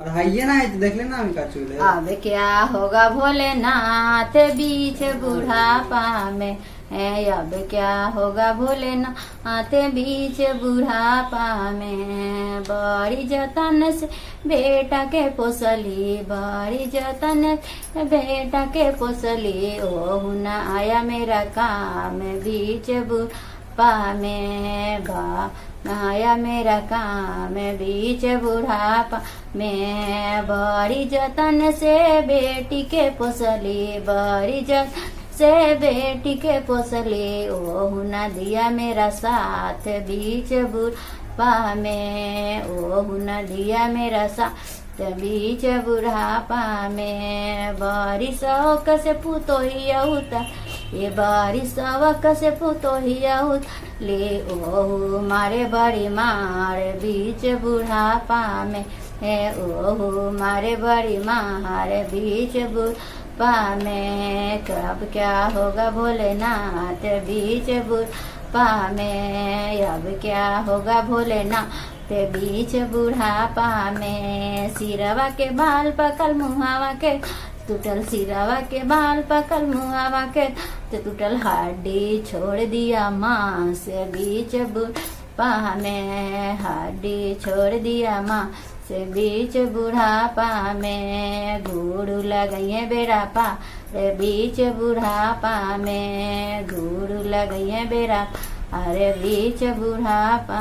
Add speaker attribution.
Speaker 1: पढ़ाइए ना है तो देख लेना हम का चूल्हे।
Speaker 2: अब क्या होगा भोलेनाथ बीच बुढ़ापा में है, अब क्या होगा भोलेनाथ बीच बुढ़ापा में। बड़ी जतन से बेटा के पोसली, बड़ी जतन से बेटा के पोसली, ओहु न आया मेरा काम बीच बुढ़ापा में। आया मेरा काम बीच बुढ़ापा में। बड़ी जतन से बेटी के पोसली, बड़ी जतन से बेटी के पोसली, ओहु न दिया मेरा साथ बीच बुढ़ापा में, ओहु न दिया मेरा साथ बीच बुढ़ापा में। बारिश से पुतो ही उतर, ये बारिश से पुतो ही उतर ले, ओहु मारे बड़ी मार बीच बुढ़ापा में है, ओहु मारे बड़ी मार बीच बुढ़ापा में। कब क्या होगा भोलेनाथ बीच बुढ़ापा में, अब क्या होगा भोलेनाथ बीच बुढ़ापा में। सिरवा के बाल पकल मुहावा के टूटल, सिरवा के बाल पकल मुहावा के टूटल, हड्डी छोड़ दिया माँ से बीच बुढ़ापा में, हड्डी छोड़ दिया माँ से बीच बुढ़ापा में। घूरू लगइए बेड़ा पा रे बीच बुढ़ापा में, घूरू लगइए बेड़ा अरे बीच बुढ़ापा।